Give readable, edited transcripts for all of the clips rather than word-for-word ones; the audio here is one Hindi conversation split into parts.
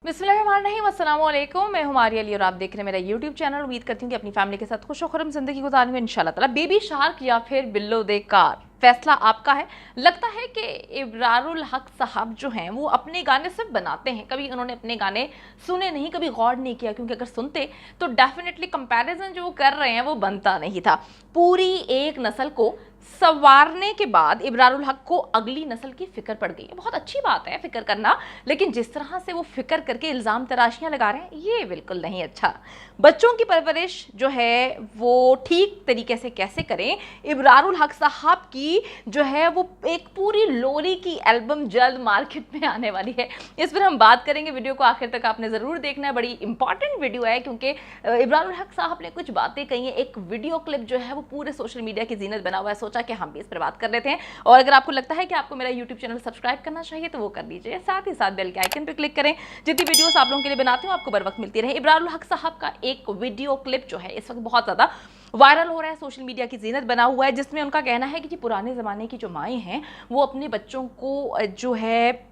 बिस्मिल्लाहिर्रहमानिर्रहीम, अस्सलाम वालेकुम। मैं हूं मारिया अली और आप देख रहे हैं मेरा यूट्यूब चैनल। उम्मीद करती हूँ कि अपनी फैमिली के साथ खुश और खुर्रम जिंदगी गुजारेंगे इंशाल्लाह ताला। बेबी शार्क या फिर बिल्लो दे कार, फैसला आपका है। लगता है कि इब्रारुल हक साहब जो हैं वो अपने गाने सिर्फ बनाते हैं, कभी उन्होंने अपने गाने सुने नहीं, कभी गौर नहीं किया, क्योंकि अगर सुनते तो डेफिनेटली कंपैरिजन जो वो कर रहे हैं वो बनता नहीं था। पूरी एक नस्ल को संवारने के बाद इब्रारुल हक को अगली नस्ल की फिक्र पड़ गई है। बहुत अच्छी बात है फिक्र करना, लेकिन जिस तरह से वो फिक्र करके इल्ज़ाम तराशियां लगा रहे हैं ये बिल्कुल नहीं अच्छा। बच्चों की परवरिश जो है वो ठीक तरीके से कैसे करें, इब्रारुल हक साहब की जो है वो एक पूरी लोरी की एल्बम जल्द मार्केट में आने वाली है, इस पर हम बात करेंगे। वीडियो को आखिर तक आपने ज़रूर देखना है, बड़ी इंपॉर्टेंट वीडियो है, क्योंकि इब्रारुल हक साहब ने कुछ बातें कही हैं। एक वीडियो क्लिप जो है वो पूरे सोशल मीडिया की जीनत बना हुआ है, सोचा कि हम भी इस पर बात कर लेते हैं। और अगर आपको लगता है कि आपको मेरा यूट्यूब चैनल सब्सक्राइब करना चाहिए तो वो कर लीजिए, साथ ही साथ बेल के आइकन पर क्लिक करें। जितनी वीडियोस आप लोगों के लिए बनाती हूँ आपको बर वक्त मिलती रहे। इब्रारुल हक साहब का एक वीडियो क्लिप जो है इस वक्त बहुत ज़्यादा वायरल हो रहा है, सोशल मीडिया की जीनत बना हुआ है, जिसमें उनका कहना है कि पुराने ज़माने की जो माएँ हैं वो अपने बच्चों को जो है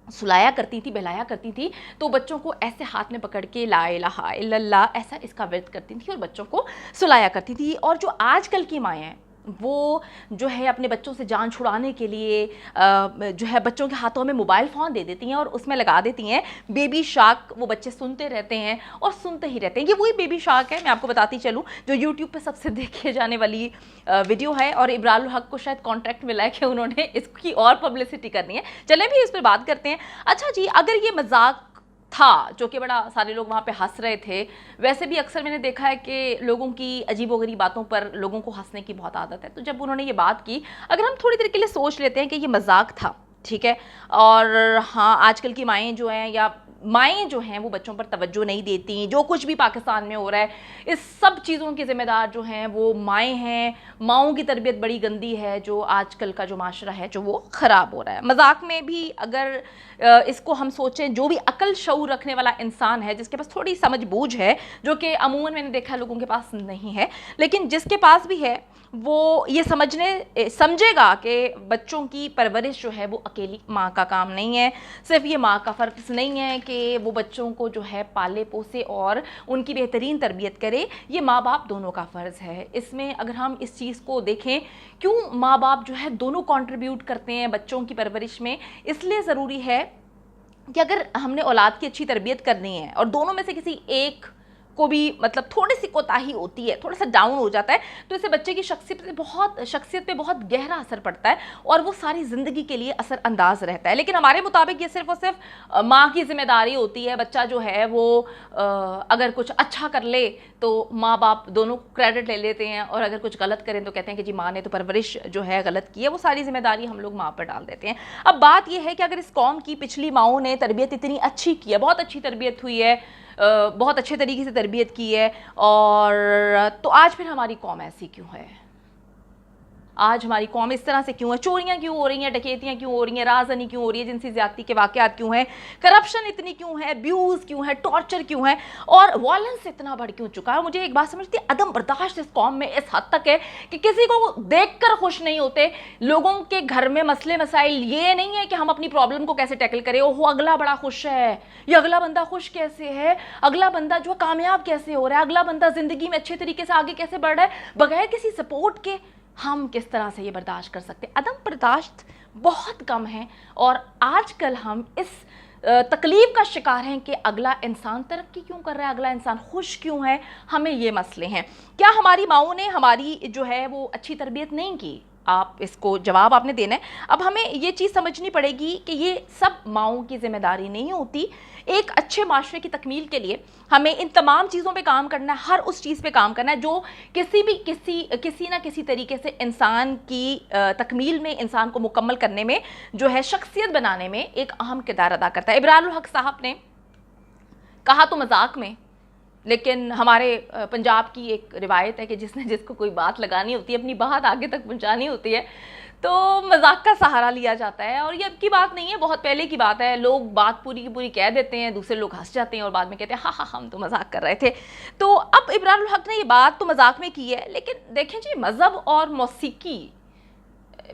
सुलाया करती थी, बहलाया करती थी, तो बच्चों को ऐसे हाथ में पकड़ के ला इलाहा इल्लल्लाह ऐसा इसका व्रत करती थी और बच्चों को सुलाया करती थी। और जो आजकल की माएँ हैं वो जो है अपने बच्चों से जान छुड़ाने के लिए जो है बच्चों के हाथों में मोबाइल फ़ोन दे देती हैं और उसमें लगा देती हैं बेबी शार्क। वो बच्चे सुनते रहते हैं और सुनते ही रहते हैं। ये वही बेबी शार्क है, मैं आपको बताती चलूँ, जो यूट्यूब पे सबसे देखी जाने वाली वीडियो है। और इब्रारुल हक को शायद कॉन्ट्रैक्ट मिला है कि उन्होंने इसकी और पब्लिसिटी करनी है। चलें भी इस पर बात करते हैं। अच्छा जी, अगर ये मजाक था, जो कि बड़ा सारे लोग वहाँ पे हंस रहे थे, वैसे भी अक्सर मैंने देखा है कि लोगों की अजीबोगरीब बातों पर लोगों को हंसने की बहुत आदत है। तो जब उन्होंने ये बात की, अगर हम थोड़ी देर के लिए सोच लेते हैं कि ये मजाक था, ठीक है, और हाँ आजकल की माएँ जो हैं या माएँ जो हैं वो बच्चों पर तवज्जो नहीं देती, जो कुछ भी पाकिस्तान में हो रहा है इस सब चीज़ों की ज़िम्मेदार जो हैं वो माएँ हैं। माओं की तरबियत बड़ी गंदी है, जो आजकल का जो माशरा है जो वो ख़राब हो रहा है। मजाक में भी अगर इसको हम सोचें, जो भी अकल शऊर रखने वाला इंसान है, जिसके पास थोड़ी समझ बूझ है, जो कि अमूमन मैंने देखा लोगों के पास नहीं है, लेकिन जिसके पास भी है वो ये समझेगा कि बच्चों की परवरिश जो है वो अकेली माँ का काम नहीं है। सिर्फ ये माँ का फ़र्ज नहीं है कि वो बच्चों को जो है पाले पोसे और उनकी बेहतरीन तरबियत करे, ये माँ बाप दोनों का फ़र्ज़ है। इसमें अगर हम इस चीज़ को देखें, क्यों माँ बाप जो है दोनों कंट्रीब्यूट करते हैं बच्चों की परवरिश में, इसलिए ज़रूरी है कि अगर हमने औलाद की अच्छी तरबियत करनी है और दोनों में से किसी एक को भी मतलब थोड़ी सी कोताही होती है, थोड़ा सा डाउन हो जाता है, तो इससे बच्चे की शख्सियत पे बहुत गहरा असर पड़ता है और वो सारी ज़िंदगी के लिए असर अंदाज रहता है। लेकिन हमारे मुताबिक ये सिर्फ और सिर्फ माँ की जिम्मेदारी होती है। बच्चा जो है वो अगर कुछ अच्छा कर ले तो माँ बाप दोनों क्रेडिट ले लेते हैं, और अगर कुछ गलत करें तो कहते हैं कि जी माँ ने तो परवरिश जो है गलत की है। वो सारी जिम्मेदारी हम लोग माँ पर डाल देते हैं। अब बात यह है कि अगर इस कौम की पिछली माओं ने तरबियत इतनी अच्छी की है, बहुत अच्छी तरबियत हुई है, बहुत अच्छे तरीके से तरबियत की है, और तो आज फिर हमारी कौम ऐसी क्यों है? आज हमारी कौम इस तरह से क्यों है? चोरियां क्यों हो रही हैं, डकैतियां क्यों हो रही हैं, राजनी क्यों हो रही है, जिनसी ज्यादती के वाकयात क्यों हैं, करप्शन इतनी क्यों है, अब्यूज़ क्यों है, टॉर्चर क्यों है, और वायलेंस इतना बढ़ क्यों चुका है? मुझे एक बात समझती है, अदम बर्दाश्त इस कौम में इस हद तक है कि किसी को देखकर खुश नहीं होते। लोगों के घर में मसले मसाइल ये नहीं है कि हम अपनी प्रॉब्लम को कैसे टैकल करें, ओहो अगला बड़ा खुश है, ये अगला बंदा खुश कैसे है, अगला बंदा जो कामयाब कैसे हो रहा है, अगला बंदा जिंदगी में अच्छे तरीके से आगे कैसे बढ़ रहा है, बगैर किसी सपोर्ट के हम किस तरह से ये बर्दाश्त कर सकते हैं? अदम बर्दाश्त बहुत कम है। और आजकल हम इस तकलीफ का शिकार हैं कि अगला इंसान तरक्की क्यों कर रहा है, अगला इंसान खुश क्यों है, हमें ये मसले हैं। क्या हमारी माओं ने हमारी जो है वो अच्छी तरबियत नहीं की? आप इसको जवाब आपने देना है। अब हमें ये चीज़ समझनी पड़ेगी कि ये सब माओं की जिम्मेदारी नहीं होती। एक अच्छे माशरे की तकमील के लिए हमें इन तमाम चीज़ों पे काम करना है, हर उस चीज़ पे काम करना है जो किसी ना किसी तरीके से इंसान की तकमील में, इंसान को मुकम्मल करने में, जो है शख्सियत बनाने में एक अहम किरदार अदा करता है। इब्रारुल हक साहब ने कहा तो मजाक में, लेकिन हमारे पंजाब की एक रिवायत है कि जिसको कोई बात लगानी होती है, अपनी बात आगे तक पहुंचानी होती है, तो मजाक का सहारा लिया जाता है। और ये अब की बात नहीं है, बहुत पहले की बात है। लोग बात पूरी की पूरी कह देते हैं, दूसरे लोग हंस जाते हैं और बाद में कहते हैं हाँ हाँ हम तो मजाक कर रहे थे। तो अब इब्रारुल हक ने ये बात तो मजाक में की है, लेकिन देखें जी, मज़हब और मौसीकी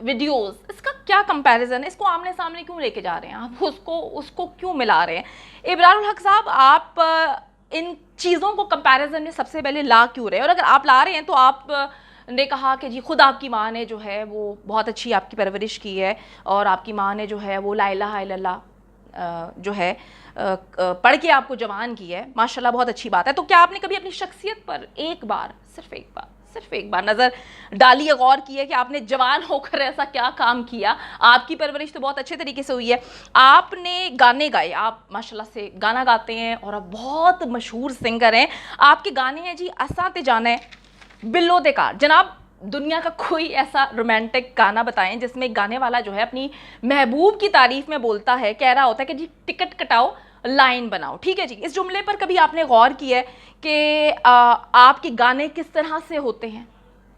वीडियोस, इसका क्या कंपैरिजन है, इसको आमने सामने क्यों लेके जा रहे हैं आप, उसको उसको क्यों मिला रहे हैं? इब्रारुल हक साहब, आप इन चीज़ों को कंपैरिजन में सबसे पहले ला क्यों रहे हैं? और अगर आप ला रहे हैं तो आप ने कहा कि जी खुद आपकी माँ ने जो है वो बहुत अच्छी आपकी परवरिश की है और आपकी माँ ने जो है वो ला इलाहा इल्लल्लाह जो है पढ़ के आपको जवान की है, माशाल्लाह बहुत अच्छी बात है। तो क्या आपने कभी अपनी शख्सियत पर एक बार, सिर्फ एक बार नज़र डाली है, गौर की है कि आपने जवान होकर ऐसा क्या काम किया? आपकी परवरिश तो बहुत अच्छे तरीके से हुई है, आपने गाने गाए, आप माशाल्लाह से गाना गाते हैं और आप बहुत मशहूर सिंगर हैं। आपके गाने हैं जी असा ते जाना है, बिल्लो दे कार। जनाब, दुनिया का कोई ऐसा रोमांटिक गाना बताएं जिसमें गाने वाला जो है अपनी महबूब की तारीफ में बोलता है, कह रहा होता है कि जी टिकट कटाओ लाइन बनाओ। ठीक है जी, इस जुमले पर कभी आपने गौर किया है कि आपके गाने किस तरह से होते हैं?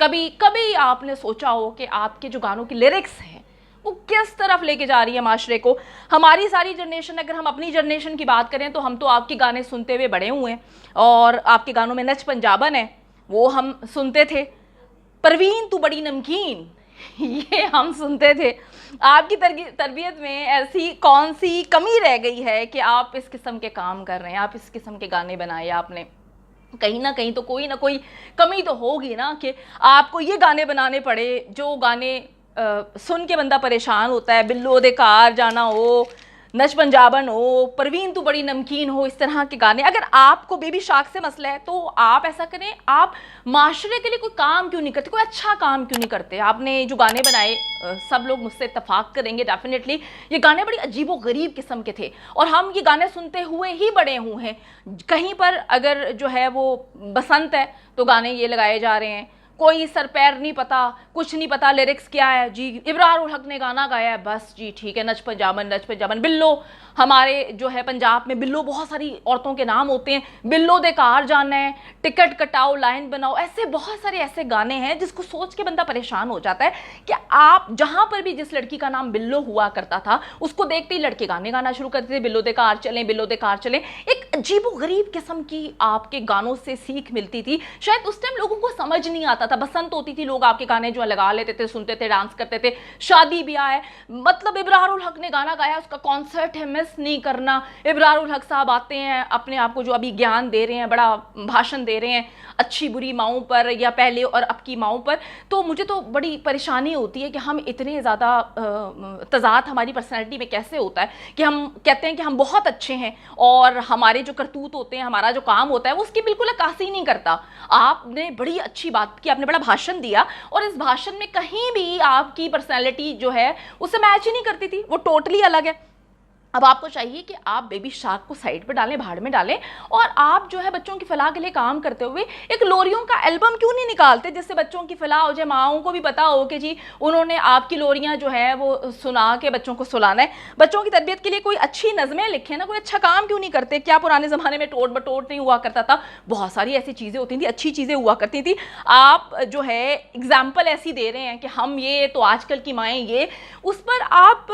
कभी कभी आपने सोचा हो कि आपके जो गानों की लिरिक्स हैं वो किस तरफ लेके जा रही है माशरे को? हमारी सारी जनरेशन, अगर हम अपनी जनरेशन की बात करें तो हम तो आपके गाने सुनते हुए बड़े हुए हैं और आपके गानों में नच पंजाबन है वो हम सुनते थे, परवीन तू बड़ी नमकीन ये हम सुनते थे। आपकी तरबियत में ऐसी कौन सी कमी रह गई है कि आप इस किस्म के काम कर रहे हैं, आप इस किस्म के गाने बनाए? आपने कहीं ना कहीं तो कोई ना कोई कमी तो होगी ना कि आपको ये गाने बनाने पड़े जो गाने सुन के बंदा परेशान होता है। बिल्लो दे कार जाना हो, नच पंजाबन हो, परवीन तू बड़ी नमकीन हो, इस तरह के गाने। अगर आपको बेबी शार्क से मसला है तो आप ऐसा करें, आप माशरे के लिए कोई काम क्यों नहीं करते, कोई अच्छा काम क्यों नहीं करते? आपने जो गाने बनाए सब लोग मुझसे इत्तफाक करेंगे डेफिनेटली, ये गाने बड़ी अजीबो गरीब किस्म के थे और हम ये गाने सुनते हुए ही बड़े हुए हैं। कहीं पर अगर जो है वो बसंत है तो गाने ये लगाए जा रहे हैं, कोई सर पैर नहीं पता, कुछ नहीं पता लिरिक्स क्या है जी, इब्रारुल हक ने गाना गाया है, बस जी ठीक है, नच पंजाबन। बिल्लो, हमारे जो है पंजाब में बिल्लो बहुत सारी औरतों के नाम होते हैं, बिल्लो दे कार जाना है, टिकट कटाओ लाइन बनाओ, ऐसे बहुत सारे ऐसे गाने हैं जिसको सोच के बंदा परेशान हो जाता है कि आप जहाँ पर भी जिस लड़की का नाम बिल्लो हुआ करता था उसको देखते ही लड़के गाने गाना शुरू करते थे, बिल्लो दे कार चलें, बिल्लो दे कार चलें। एक अजीबो गरीब किस्म की आपके गानों से सीख मिलती थी। शायद उस टाइम लोगों को समझ नहीं आता था, बसंत होती थी, लोग आपके गाने जो लगा लेते थे, सुनते थे, डांस करते थे, शादी ब्याह है, मतलब इब्रारुल हक ने गाना गाया, उसका कॉन्सर्ट है, मिस नहीं करना। इब्रारुल हक साहब आते हैं, अपने आप को जो अभी ज्ञान दे रहे हैं, बड़ा भाषण दे रहे हैं अच्छी बुरी माओं पर या पहले और अब की माओं पर। तो मुझे तो बड़ी परेशानी होती है कि हम इतने ज़्यादा तज़ाद हमारी पर्सनैलिटी में कैसे होता है कि हम कहते हैं कि हम बहुत अच्छे हैं और हमारे जो करतूत होते हैं, हमारा जो काम होता है वो उसकी बिल्कुल अक्कासी नहीं करता। आपने बड़ी अच्छी बात की, आपने बड़ा भाषण दिया और इस भाषण में कहीं भी आपकी पर्सनैलिटी जो है उससे मैच ही नहीं करती थी, वो टोटली अलग है। अब आपको चाहिए कि आप बेबी शार्क को साइड पे डालें, भाड़ में डालें और आप जो है बच्चों की फलाह के लिए काम करते हुए एक लोरियों का एल्बम क्यों नहीं निकालते जिससे बच्चों की फलाह हो जाए, माओं को भी पता हो कि जी उन्होंने आपकी लोरियां जो है वो सुना के बच्चों को सुलाना है। बच्चों की तरबियत के लिए कोई अच्छी नज़में लिखें ना, कोई अच्छा काम क्यों नहीं करते? क्या पुराने ज़माने में टोट बटोट नहीं हुआ करता था? बहुत सारी ऐसी चीज़ें होती थी, अच्छी चीज़ें हुआ करती थी। आप जो है एग्जाम्पल ऐसी दे रहे हैं कि हम ये तो आजकल की माएँ ये, उस पर आप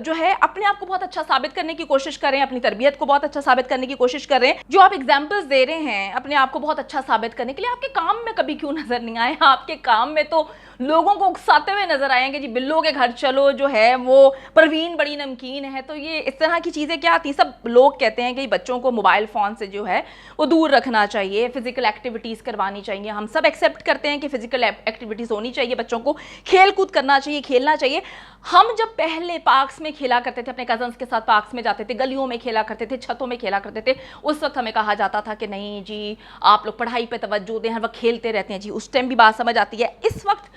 जो है अपने आप को बहुत अच्छा साबित करने की कोशिश कर रहे हैं, अपनी तरबियत को बहुत अच्छा साबित करने की कोशिश कर रहे हैं। जो आप एग्जाम्पल्स दे रहे हैं अपने आप को बहुत अच्छा साबित करने के लिए, आपके काम में कभी क्यों नजर नहीं आए? आपके काम में तो लोगों को उकसाते हुए नजर आएंगे जी, बिल्लो के घर चलो जो है वो परवीन बड़ी नमकीन है। तो ये इस तरह की चीज़ें क्या आती? सब लोग कहते हैं कि बच्चों को मोबाइल फ़ोन से जो है वो दूर रखना चाहिए, फिजिकल एक्टिविटीज़ करवानी चाहिए। हम सब एक्सेप्ट करते हैं कि फिजिकल एक्टिविटीज़ होनी चाहिए, बच्चों को खेल कूद करना चाहिए, खेलना चाहिए। हम जब पहले पार्क्स में खेला करते थे, अपने कजन्स के साथ पार्क्स में जाते थे, गलियों में खेला करते थे, छतों में खेला करते थे, उस वक्त हमें कहा जाता था कि नहीं जी आप लोग पढ़ाई पे तवज्जो दें, हर वक्त खेलते रहते हैं जी। उस टाइम भी बात समझ आती है। इस वक्त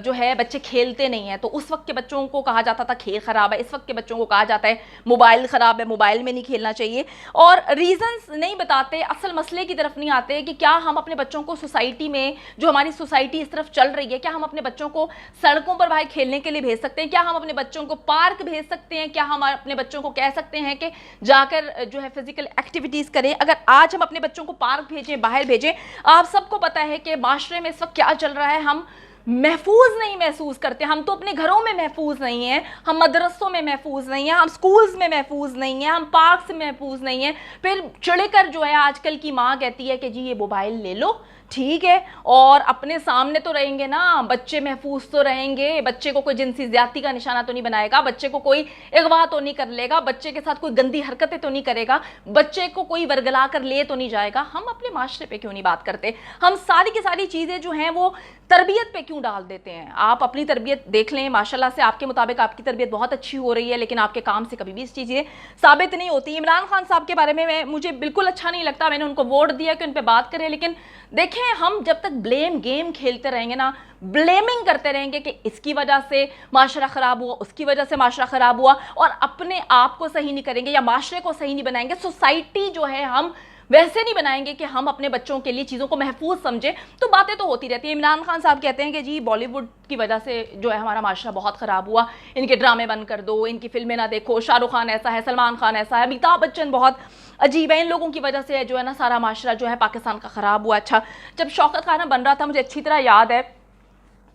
जो है बच्चे खेलते नहीं हैं, तो उस वक्त के बच्चों को कहा जाता था खेल ख़राब है, इस वक्त के बच्चों को कहा जाता है मोबाइल ख़राब है, मोबाइल में नहीं खेलना चाहिए। और रीज़न्स नहीं बताते, असल मसले की तरफ नहीं आते कि क्या हम अपने बच्चों को सोसाइटी में, जो हमारी सोसाइटी इस तरफ चल रही है, क्या हम अपने बच्चों को सड़कों पर बाहर खेलने के लिए भेज सकते हैं? क्या हम अपने बच्चों को पार्क भेज सकते हैं? क्या हम अपने बच्चों को कह सकते हैं कि जाकर जो है फिजिकल एक्टिविटीज़ करें? अगर आज हम अपने बच्चों को पार्क भेजें, बाहर भेजें, आप सबको पता है कि माशरे में इस वक्त क्या चल रहा है, हम महफूज नहीं महसूस करते। हम तो अपने घरों में महफूज नहीं हैं, हम मदरसों में महफूज नहीं हैं, हम स्कूल्स में महफूज नहीं हैं, हम पार्क्स में महफूज नहीं हैं। फिर चिढ़कर जो है आजकल की माँ कहती है कि जी ये मोबाइल ले लो, ठीक है, और अपने सामने तो रहेंगे ना, बच्चे महफूज तो रहेंगे, बच्चे को कोई जिनसी ज्यादती का निशाना तो नहीं बनाएगा, बच्चे को कोई अगवा तो नहीं कर लेगा, बच्चे के साथ कोई गंदी हरकतें तो नहीं करेगा, बच्चे को कोई वर्गला कर ले तो नहीं जाएगा। हम अपने माशरे पे क्यों नहीं बात करते? हम सारी की सारी चीजें जो हैं वो तरबियत पे क्यों डाल देते हैं? आप अपनी तरबियत देख लें, माशाल्लाह से आपके मुताबिक आपकी तरबियत बहुत अच्छी हो रही है, लेकिन आपके काम से कभी भी इस चीज़ें साबित नहीं होती। इमरान खान साहब के बारे में मुझे बिल्कुल अच्छा नहीं लगता, मैंने उनको वोट दिया कि उन पर बात करें, लेकिन देखें, हम जब तक ब्लेम गेम खेलते रहेंगे ना, ब्लेमिंग करते रहेंगे कि इसकी वजह से माशरा खराब हुआ, उसकी वजह से माशरा खराब हुआ, और अपने आप को सही नहीं करेंगे या माशरे को सही नहीं बनाएंगे, सोसाइटी जो है हम वैसे नहीं बनाएंगे कि हम अपने बच्चों के लिए चीज़ों को महफूज समझें, तो बातें तो होती रहती हैं। इमरान खान साहब कहते हैं कि जी बॉलीवुड की वजह से जो है हमारा माशरा बहुत ख़राब हुआ, इनके ड्रामे बंद कर दो, इनकी फिल्में ना देखो, शाहरुख खान ऐसा है, सलमान खान ऐसा है, अमिताभ बच्चन बहुत अजीब है, इन लोगों की वजह से जो है ना सारा माशरा जो है पाकिस्तान का ख़राब हुआ। अच्छा, जब शौकत खाना बन रहा था, मुझे अच्छी तरह याद है,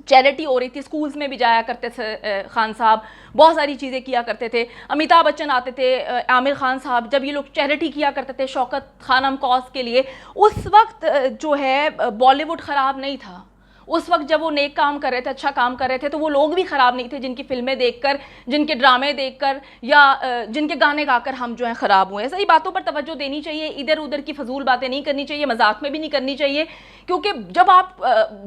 चैरिटी हो रही थी, स्कूल्स में भी जाया करते थे खान साहब, बहुत सारी चीज़ें किया करते थे, अमिताभ बच्चन आते थे, आमिर खान साहब, जब ये लोग चैरिटी किया करते थे शौकत खानम कॉज के लिए, उस वक्त जो है बॉलीवुड ख़राब नहीं था। उस वक्त जब वो नेक काम कर रहे थे, अच्छा काम कर रहे थे, तो वो लोग भी ख़राब नहीं थे जिनकी फिल्में देखकर, जिनके ड्रामे देखकर या जिनके गाने गाकर हम जो है ख़राब हुए हैं। सही बातों पर तवज्जो देनी चाहिए, इधर उधर की फजूल बातें नहीं करनी चाहिए, मजाक में भी नहीं करनी चाहिए, क्योंकि जब आप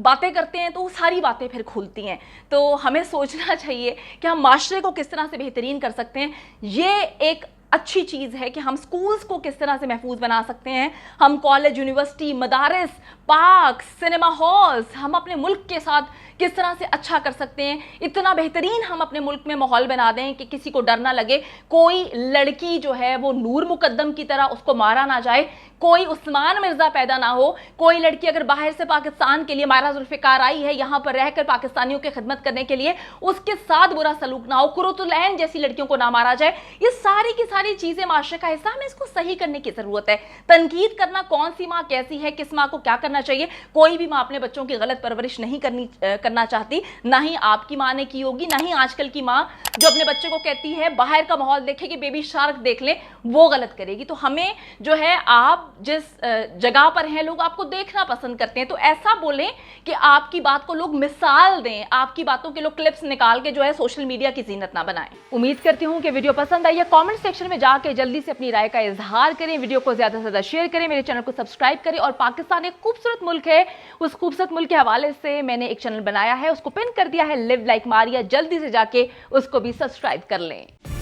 बातें करते हैं तो वो सारी बातें फिर खुलती हैं। तो हमें सोचना चाहिए कि हम माशरे को किस तरह से बेहतरीन कर सकते हैं। ये एक अच्छी चीज़ है कि हम स्कूल्स को किस तरह से महफूज बना सकते हैं, हम कॉलेज, यूनिवर्सिटी, मदारिस, पार्क, सिनेमा हॉल्स, हम अपने मुल्क के साथ किस तरह से अच्छा कर सकते हैं। इतना बेहतरीन हम अपने मुल्क में माहौल बना दें कि किसी को डर ना लगे, कोई लड़की जो है वो नूर मुकद्दम की तरह उसको मारा ना जाए, कोई उस्मान मिर्ज़ा पैदा ना हो, कोई लड़की अगर बाहर से पाकिस्तान के लिए, मायरा जुल्फ़िकार आई है यहाँ पर रहकर पाकिस्तानियों की खिदमत करने के लिए, उसके साथ बुरा सलूक ना हो, कुरुतुल ऐन जैसी लड़कियों को ना मारा जाए। ये सारी की सारी चीज़ें माशरे का हिस्सा, हमें इसको सही करने की ज़रूरत है। तनकीद करना, कौन सी माँ कैसी है, किस माँ को क्या करना चाहिए, कोई भी माँ अपने बच्चों की गलत परवरिश नहीं करना चाहती, ना ही आपकी माँ ने की होगी, ना ही आजकल की माँ जो अपने बच्चे को कहती है बाहर का माहौल देखे कि बेबी शार्क देख ले, वो गलत करेगी। तो हमें जो है, आप जिस जगह पर हैं, लोग आपको देखना पसंद करते हैं, तो ऐसा बोलें कि आपकी बात को लोग मिसाल दें, आपकी बातों के लोग क्लिप्स निकाल के जो है सोशल मीडिया की जीनत ना बनाएं। उम्मीद करती हूँ कि वीडियो पसंद आई है। कमेंट सेक्शन में जाके जल्दी से अपनी राय का इजहार करें, वीडियो को ज्यादा से ज्यादा शेयर करें, मेरे चैनल को सब्सक्राइब करें, और पाकिस्तान एक खूबसूरत मुल्क है, उस खूबसूरत मुल्क के हवाले से मैंने एक चैनल बनाया है, उसको पिन कर दिया है, लिव लाइक मारिया, जल्दी से जाके उसको भी सब्सक्राइब कर लें।